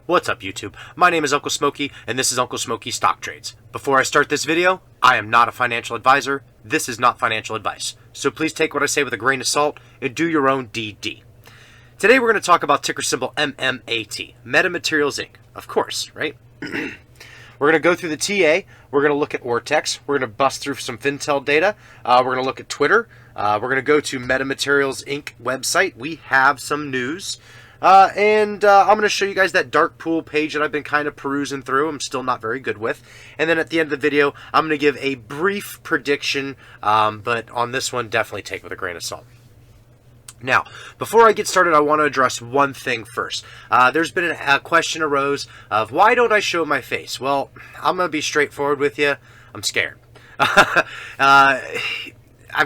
What's up YouTube? My name is Uncle Smokey and this is Uncle Smokey Stock Trades. Before I start this video, I am not a financial advisor. This is not financial advice. So please take what I say with a grain of salt and do your own DD. Today we're going to talk about ticker symbol MMAT, Metamaterials Inc. Of course, right? We're going to go through the TA. We're going to look at Ortex. We're going to bust through some Fintel data. We're going to look at Twitter. We're going to go to Metamaterials Inc. website. We have some news. And I'm going to show you guys that dark pool page that I've been kind of perusing through. I'm still not very good with. And then at the end of the video, I'm going to give a brief prediction, but on this one, definitely take with a grain of salt. Now, before I get started, I want to address one thing first. There's been a question arose of why don't I show my face? Well, I'm going to be straightforward with you. I'm scared. I've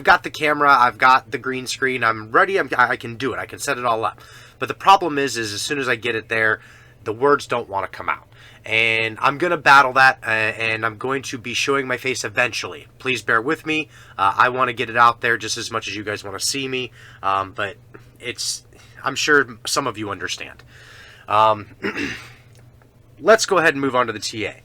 got the camera. I've got the green screen. I'm ready. I can do it. I can set it all up. But the problem is as soon as I get it there, the words don't want to come out. And I'm going to battle that, and I'm going to be showing my face eventually. Please bear with me. I want to get it out there just as much as you guys want to see me. But I'm sure some of you understand. Let's go ahead and move on to the TA.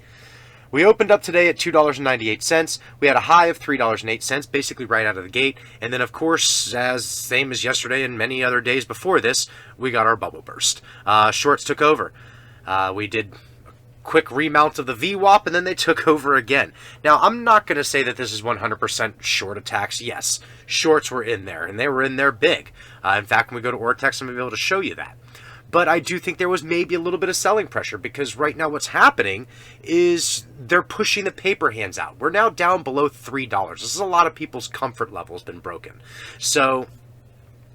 We opened up today at $2.98. We had a high of $3.08, basically right out of the gate. And then, of course, same as yesterday and many other days before this, we got our bubble burst. Shorts took over. We did a quick remount of the VWAP, and then they took over again. Now, I'm not going to say that this is 100% short attacks. Yes, shorts were in there, and they were in there big. In fact, when we go to Ortex, I'm going to be able to show you that. But I do think there was maybe a little bit of selling pressure because right now what's happening is they're pushing the paper hands out. We're now down below $3. This is a lot of people's comfort level has been broken. So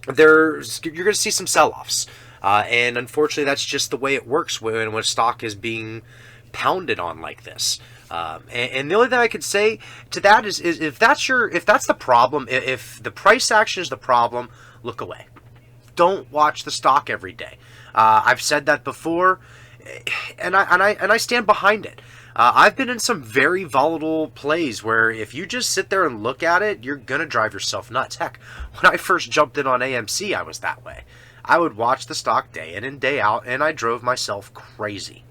you're going to see some sell-offs. And unfortunately, that's just the way it works when a stock is being pounded on like this. And the only thing I could say to that is if that's the problem, if the price action is the problem, look away. Don't watch the stock every day. I've said that before, and I stand behind it. I've been in some very volatile plays where if you just sit there and look at it, you're going to drive yourself nuts. Heck, when I first jumped in on AMC, I was that way. I would watch the stock day in and day out, and I drove myself crazy.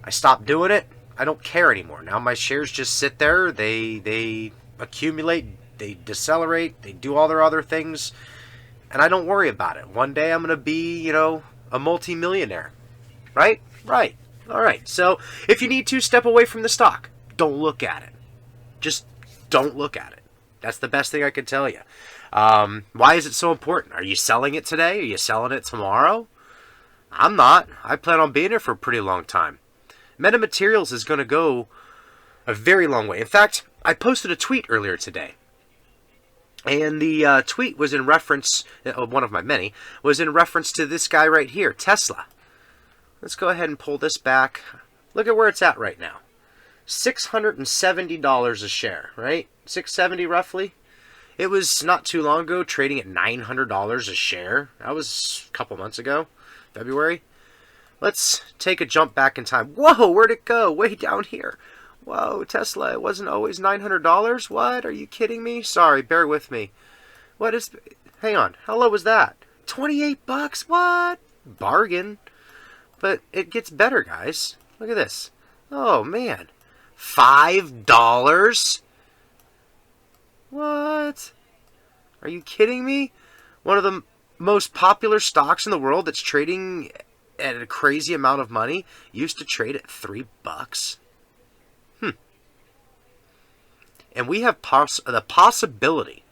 I stopped doing it. I don't care anymore. Now my shares just sit there. They accumulate. They decelerate. They do all their other things. And I don't worry about it. One day I'm going to be, a multi-millionaire. Right? Right. All right. So if you need to, step away from the stock. Don't look at it. Just don't look at it. That's the best thing I can tell you. Why is it so important? Are you selling it today? Are you selling it tomorrow? I'm not. I plan on being here for a pretty long time. Metamaterials is going to go a very long way. In fact, I posted a tweet earlier today. And the tweet was in reference, one of my many, was in reference to this guy right here, Tesla. Let's go ahead and pull this back. Look at where it's at right now. $670 a share, right? $670 roughly. It was not too long ago trading at $900 a share. That was a couple months ago, February. Let's take a jump back in time. Whoa, where'd it go? Way down here. Whoa, Tesla, it wasn't always $900? What? Are you kidding me? Sorry, bear with me. What is... Hang on. How low was that? 28 bucks? What? Bargain. But it gets better, guys. Look at this. Oh, man. $5? What? Are you kidding me? One of the most popular stocks in the world that's trading at a crazy amount of money used to trade at $3. And we have the possibility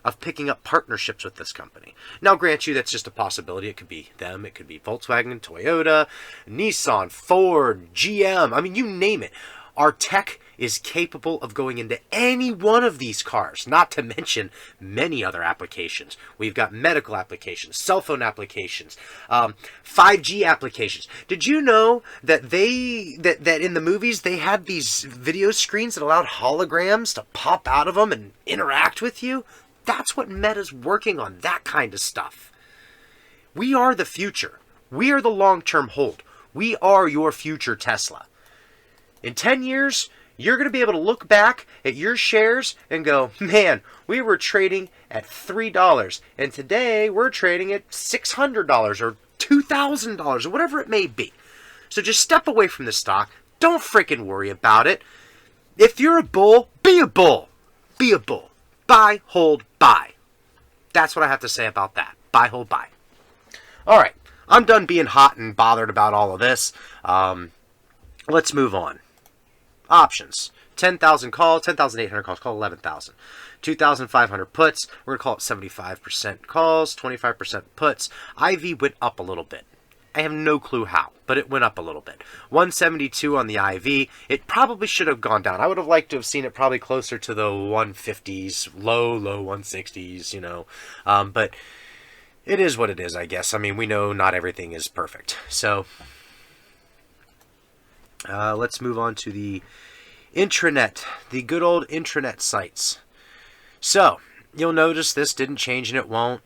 of picking up partnerships with this company. Now, grant you, that's just a possibility. It could be them. It could be Volkswagen, Toyota, Nissan, Ford, GM. I mean, you name it. Our tech is capable of going into any one of these cars, not to mention many other applications. We've got medical applications, cell phone applications, 5G applications. Did you know that that in the movies they had these video screens that allowed holograms to pop out of them and interact with you? That's what Meta's working on, that kind of stuff. We are the future. We are the long-term hold. We are your future Tesla. In 10 years, you're going to be able to look back at your shares and go, man, we were trading at $3, and today we're trading at $600 or $2,000 or whatever it may be. So just step away from the stock. Don't freaking worry about it. If you're a bull, be a bull. Be a bull. Buy, hold, buy. That's what I have to say about that. Buy, hold, buy. All right. I'm done being hot and bothered about all of this. Let's move on. Options. 10,000 call, 10,800 calls, call 11,000. 2,500 puts, we're going to call it 75% calls, 25% puts. IV went up a little bit. I have no clue how, but it went up a little bit. 172 on the IV. It probably should have gone down. I would have liked to have seen it probably closer to the 150s, low 160s, you know. But it is what it is, I guess. I mean, we know not everything is perfect. So let's move on to the intranet, the good old intranet sites. So you'll notice this didn't change and it won't.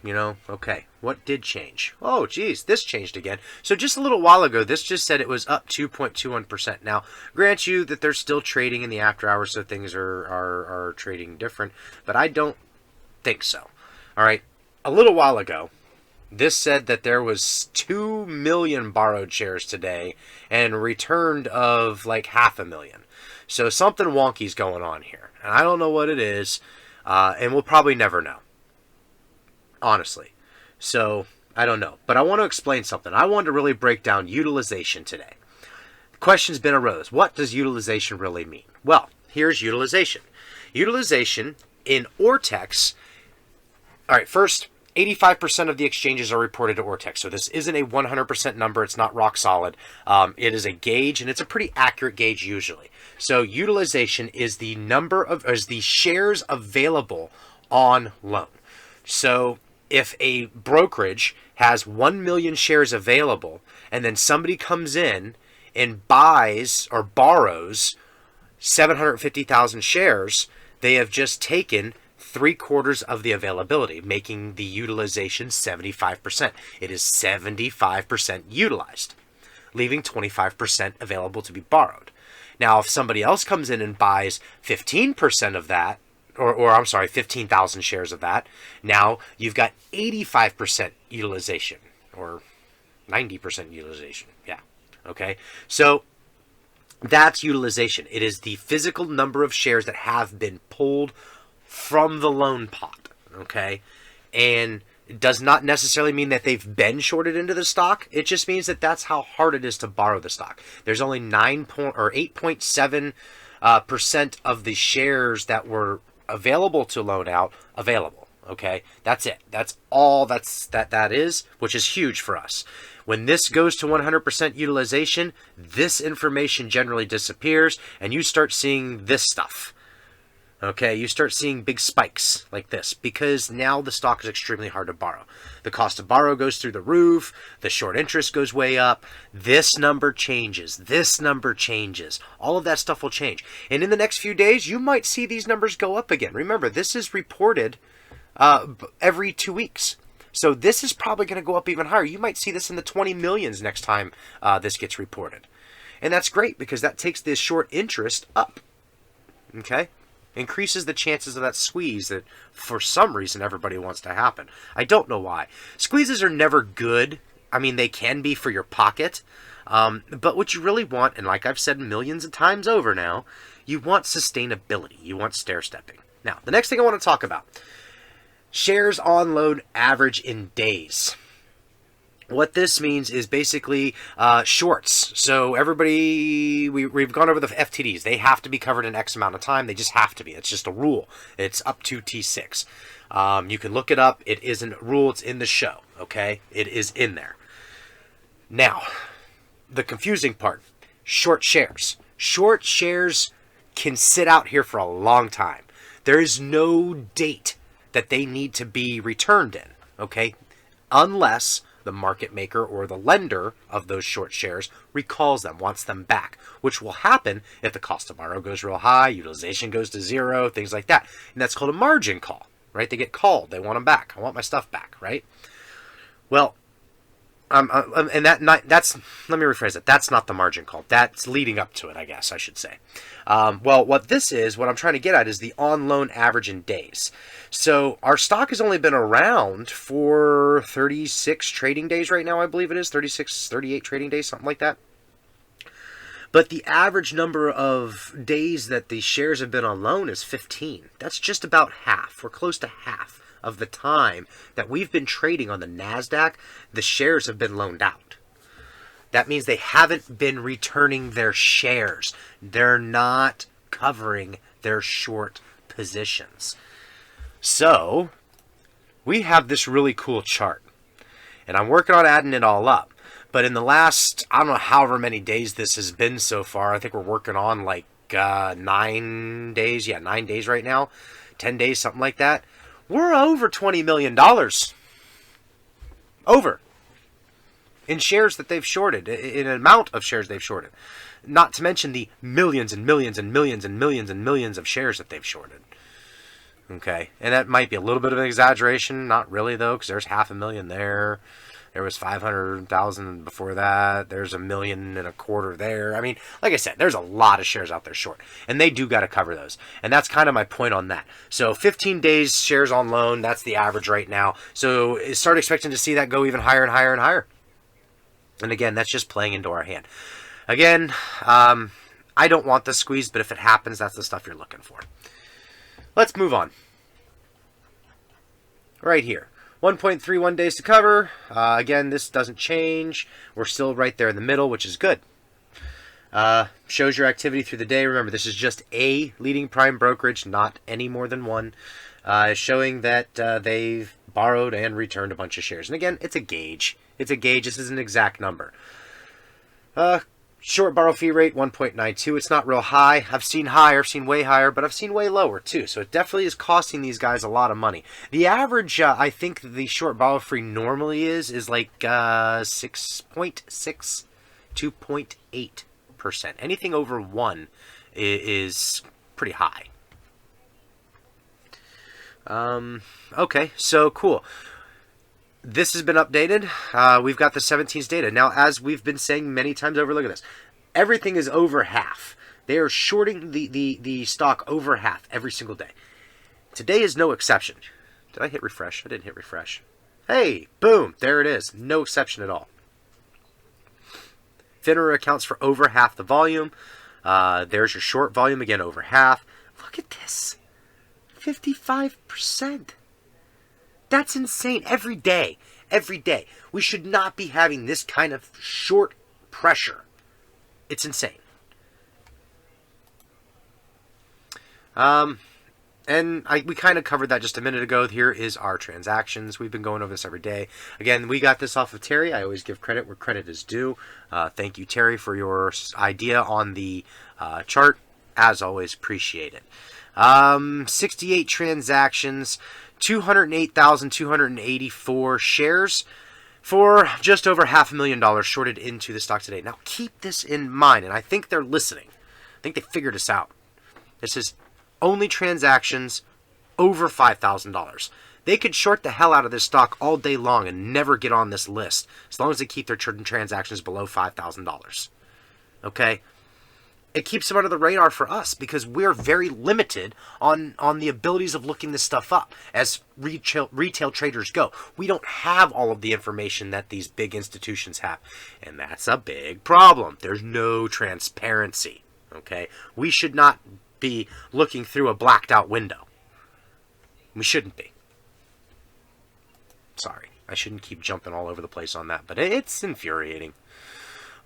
You know, okay, what did change? Oh, geez, this changed again. So just a little while ago, this just said it was up 2.21%. Now, grant you that they're still trading in the after hours, so things are trading different, but I don't think so. All right, a little while ago, this said that there was 2 million borrowed shares today and returned of like 500,000. So something wonky's going on here, and I don't know what it is, and we'll probably never know. Honestly. So, I don't know. But I want to explain something. I wanted to really break down utilization today. The question's been arose. What does utilization really mean? Well, here's utilization. Utilization in Ortex. All right, first, 85% of the exchanges are reported to Ortex. So this isn't a 100% number. It's not rock solid. It is a gauge, and it's a pretty accurate gauge usually. So utilization is the the shares available on loan. So if a brokerage has 1 million shares available and then somebody comes in and buys or borrows 750,000 shares, they have just taken 3/4 of the availability, making the utilization 75%. It is 75% utilized, leaving 25% available to be borrowed. Now, if somebody else comes in and buys 15% of that, or I'm sorry, 15,000 shares of that. Now you've got 85% utilization, or 90% utilization. Yeah. Okay. So that's utilization. It is the physical number of shares that have been pulled from the loan pot. Okay. And it does not necessarily mean that they've been shorted into the stock. It just means that that's how hard it is to borrow the stock. There's only 8.7% of the shares that were available to loan out available. Okay, that's it. That's all that is, which is huge for us. When this goes to 100% utilization, this information generally disappears and you start seeing this stuff. Okay, you start seeing big spikes like this because now the stock is extremely hard to borrow. The cost to borrow goes through the roof. The short interest goes way up. This number changes. This number changes. All of that stuff will change. And in the next few days, you might see these numbers go up again. Remember, this is reported every 2 weeks. So this is probably going to go up even higher. You might see this in the 20 millions next time this gets reported. And that's great because that takes this short interest up. Okay? Increases the chances of that squeeze that for some reason everybody wants to happen. I don't know why. Squeezes are never good. I mean, they can be for your pocket. But what you really want, and like I've said millions of times over now, you want sustainability. You want stair-stepping. Now, the next thing I want to talk about. Shares on loan average in days. What this means is basically shorts. So everybody, we've gone over the FTDs. They have to be covered in X amount of time. They just have to be. It's just a rule. It's up to T6. You can look it up. It isn't a rule. It's in the show. Okay? It is in there. Now, the confusing part. Short shares. Short shares can sit out here for a long time. There is no date that they need to be returned in. Okay? Unless the market maker or the lender of those short shares recalls them, wants them back, which will happen if the cost to borrow goes real high, utilization goes to zero, things like that. And that's called a margin call, right? They get called. They want them back. I want my stuff back, right? Well, and that's, let me rephrase it. That's not the margin call. That's leading up to it, I guess I should say. Well, what this is, what I'm trying to get at is the on loan average in days. So our stock has only been around for 36 trading days right now, I believe it is 36, 38 trading days, something like that. But the average number of days that the shares have been on loan is 15. That's just about half. We're close to half of the time that we've been trading on the NASDAQ, the shares have been loaned out. That means they haven't been returning their shares. They're not covering their short positions. So, we have this really cool chart. And I'm working on adding it all up. But in the last, I don't know however many days this has been so far, I think we're working on like 9 days. Yeah, 9 days right now. 10 days, something like that. We're over $20 million. Over. In shares that they've shorted. In an amount of shares they've shorted. Not to mention the millions and millions and millions and millions and millions of shares that they've shorted. Okay. And that might be a little bit of an exaggeration. Not really, though, because there's 500,000 there. There was 500,000 before that. There's 1.25 million there. I mean, like I said, there's a lot of shares out there short. And they do got to cover those. And that's kind of my point on that. So 15 days shares on loan, that's the average right now. So start expecting to see that go even higher and higher and higher. And again, that's just playing into our hand. Again, I don't want this squeeze, but if it happens, that's the stuff you're looking for. Let's move on. Right here. 1.31 days to cover. Again, this doesn't change. We're still right there in the middle, which is good. Shows your activity through the day. Remember, this is just a leading prime brokerage, not any more than one. Showing that they've borrowed and returned a bunch of shares. And again, it's a gauge. It's a gauge. This is an exact number. Short borrow fee rate, 1.92. It's not real high. I've seen higher, I've seen way higher, but I've seen way lower too. So it definitely is costing these guys a lot of money. The average, I think the short borrow fee normally is like 6.6, 2.8%. Anything over 1 is pretty high. Okay, so cool. This has been updated. We've got the 17's data. Now, as we've been saying many times over, look at this. Everything is over half. They are shorting the stock over half every single day. Today is no exception. Did I hit refresh? I didn't hit refresh. Hey, boom, there it is. No exception at all. FINRA accounts for over half the volume. There's your short volume, again, over half. Look at this. 55%. That's insane. Every day. Every day. We should not be having this kind of short pressure. It's insane. We kind of covered that just a minute ago. Here is our transactions. We've been going over this every day. Again, we got this off of Terry. I always give credit where credit is due. Thank you, Terry, for your idea on the chart. As always, appreciate it. 68 transactions. 208,284 shares for just over $500,000 shorted into the stock today. Now, keep this in mind, and I think they're listening. I think they figured this out. This is only transactions over $5,000. They could short the hell out of this stock all day long and never get on this list, as long as they keep their transactions below $5,000. Okay? It keeps them under the radar for us because we're very limited on the abilities of looking this stuff up as retail traders go. We don't have all of the information that these big institutions have, and that's a big problem. There's no transparency, okay? We should not be looking through a blacked out window. We shouldn't be. Sorry, I shouldn't keep jumping all over the place on that, but it's infuriating.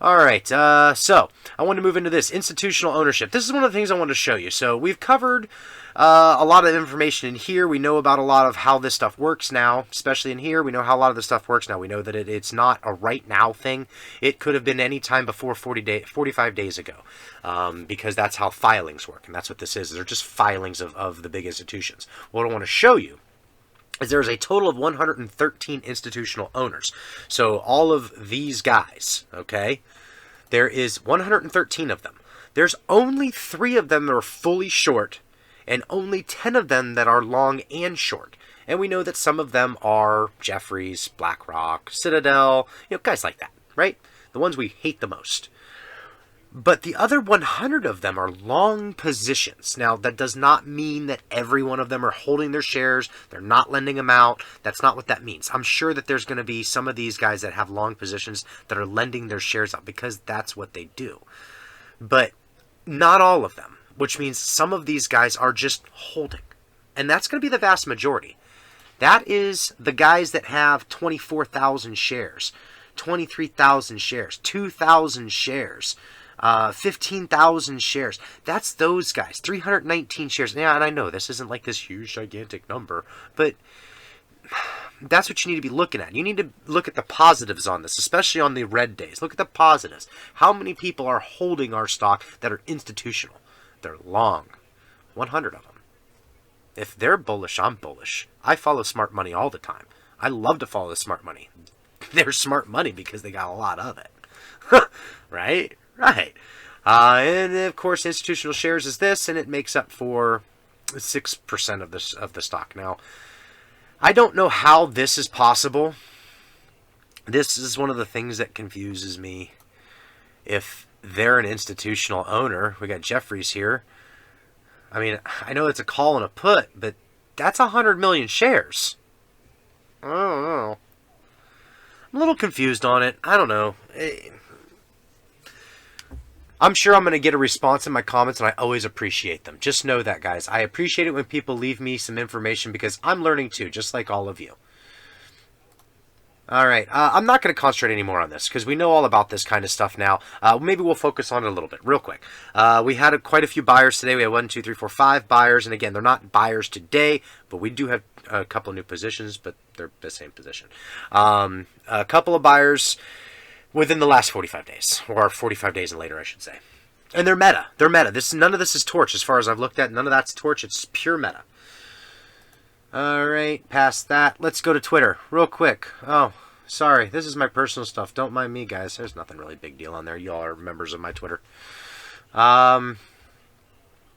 All right, so I want to move into this institutional ownership. This is one of the things I want to show you. So we've covered a lot of information in here. We know about a lot of how this stuff works now, especially in here. We know how a lot of this stuff works now. We know that it's not a right now thing. It could have been any time before 45 days ago, because that's how filings work, and that's what this is. They're just filings of the big institutions. What I want to show you is there's a total of 113 institutional owners. So all of these guys, okay, there is 113 of them. There's only 3 of them that are fully short and only 10 of them that are long and short. And we know that some of them are Jefferies, BlackRock, Citadel, guys like that, right? The ones we hate the most. But the other 100 of them are long positions. Now, that does not mean that every one of them are holding their shares. They're not lending them out. That's not what that means. I'm sure that there's going to be some of these guys that have long positions that are lending their shares out because that's what they do. But not all of them, which means some of these guys are just holding. And that's going to be the vast majority. That is the guys that have 24,000 shares, 23,000 shares, 2,000 shares. 15,000 shares. That's those guys. 319 shares. Yeah, and I know this isn't like this huge, gigantic number, but that's what you need to be looking at. You need to look at the positives on this, especially on the red days. Look at the positives. How many people are holding our stock that are institutional? They're long. 100 of them. If they're bullish, I'm bullish. I follow smart money all the time. I love to follow the smart money. They're smart money because they got a lot of it. Right? Right. And of course, institutional shares is this, and it makes up for 6% of the stock. Now, I don't know how this is possible. This is one of the things that confuses me. If they're an institutional owner, we got Jefferies here. I mean, I know it's a call and a put, but that's 100 million shares. I don't know. I'm a little confused on it. I don't know. I'm sure I'm going to get a response in my comments, and I always appreciate them. Just know that, guys. I appreciate it when people leave me some information because I'm learning too, just like all of you. All right. I'm not going to concentrate anymore on this because we know all about this kind of stuff now. Maybe we'll focus on it a little bit real quick. We had quite a few buyers today. We had 1, 2, 3, 4, 5 buyers. And again, they're not buyers today, but we do have a couple of new positions, but they're the same position. A couple of buyers within the last 45 days, or 45 days and later, I should say. And they're meta. They're meta. None of this is torch as far as I've looked at. None of that's torch. It's pure meta. All right, past that. Let's go to Twitter real quick. Oh, sorry. This is my personal stuff. Don't mind me, guys. There's nothing really big deal on there. Y'all are members of my Twitter.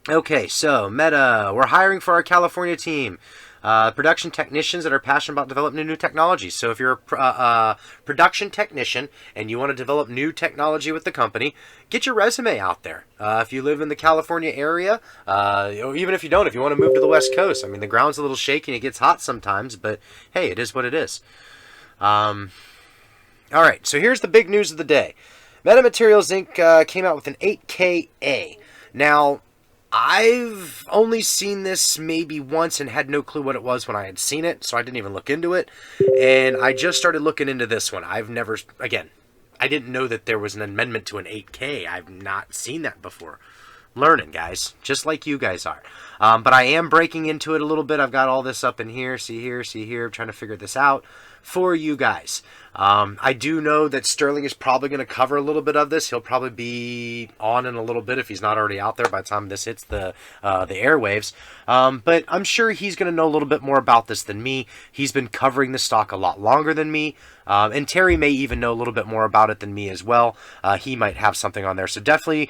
Okay, so meta. We're hiring for our California team. Production technicians that are passionate about developing new technologies. So if you're a production technician and you want to develop new technology with the company, get your resume out there. If you live in the California area, or even if you don't, if you want to move to the West Coast, I mean, the ground's a little shaky and it gets hot sometimes, but hey, it is what it is. All right, so here's the big news of the day. Metamaterials Inc. Came out with an 8KA. Now, I've only seen this maybe once and had no clue what it was when I had seen it, so I didn't even look into it. And I just started looking into this one. I've never, again, I didn't know that there was an amendment to an 8K. I've not seen that before. Learning, guys, just like you guys are. But I am breaking into it a little bit. I've got all this up in here. See here, see here. I'm trying to figure this out for you guys. I do know that Sterling is probably going to cover a little bit of this. He'll probably be on in a little bit if he's not already out there by the time this hits the airwaves. But I'm sure he's going to know a little bit more about this than me. He's been covering the stock a lot longer than me. And Terry may even know a little bit more about it than me as well. He might have something on there. So definitely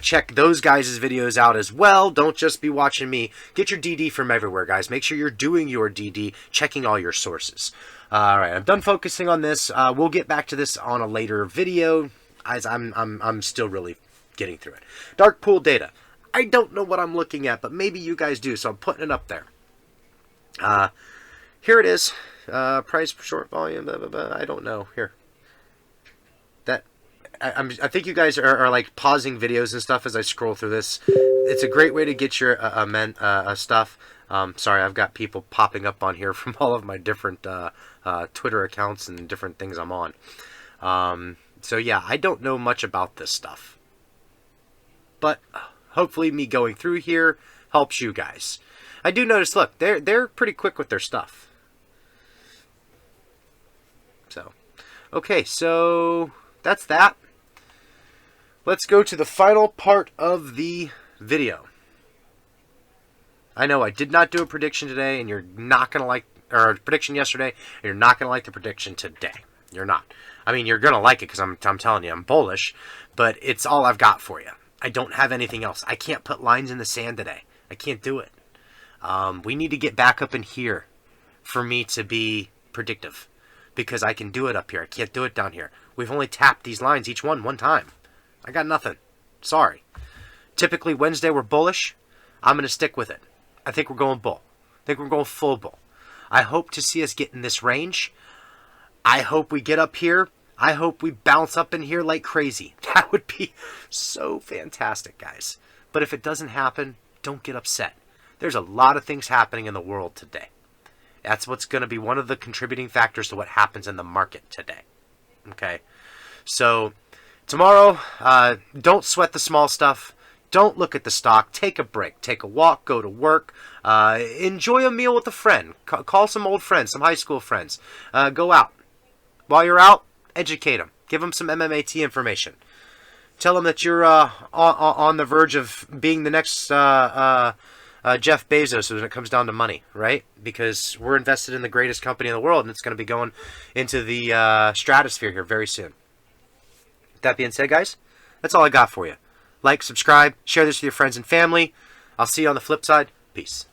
check those guys' videos out as well. Don't just be watching me. Get your DD from everywhere, guys. Make sure you're doing your DD, checking all your sources. All right, I'm done focusing on this. We'll get back to this on a later video, as I'm still really getting through it. Dark pool data. I don't know what I'm looking at, but maybe you guys do, so I'm putting it up there. Here it is. Price per short volume. Blah, blah, blah. I don't know. Here. I think you guys are like pausing videos and stuff as I scroll through this. It's a great way to get your stuff. Sorry, I've got people popping up on here from all of my different Twitter accounts and different things I'm on. So yeah, I don't know much about this stuff. But hopefully me going through here helps you guys. I do notice, look, they're pretty quick with their stuff. So, okay, so that's that. Let's go to the final part of the video. I know I did not do a prediction today, and you're not going to like, or a prediction yesterday, and you're not going to like the prediction today. You're not. I mean, you're going to like it because I'm telling you, I'm bullish, but it's all I've got for you. I don't have anything else. I can't put lines in the sand today. I can't do it. We need to get back up in here. for me to be predictive, because I can do it up here. I can't do it down here. We've only tapped these lines each one time. I got nothing. Sorry. Typically Wednesday we're bullish. I'm going to stick with it. I think we're going bull. I think we're going full bull. I hope to see us get in this range. I hope we get up here. I hope we bounce up in here like crazy. That would be so fantastic, guys. But if it doesn't happen, don't get upset. There's a lot of things happening in the world today. That's what's going to be one of the contributing factors to what happens in the market today. Okay? So, tomorrow, don't sweat the small stuff. Don't look at the stock. Take a break. Take a walk. Go to work. Enjoy a meal with a friend. Call some old friends, some high school friends. Go out. While you're out, educate them. Give them some MMAT information. Tell them that you're on the verge of being the next Jeff Bezos when it comes down to money, right? Because we're invested in the greatest company in the world, and it's going to be going into the stratosphere here very soon. That being said, guys, that's all I got for you. Like, subscribe, share this with your friends and family. I'll see you on the flip side. Peace.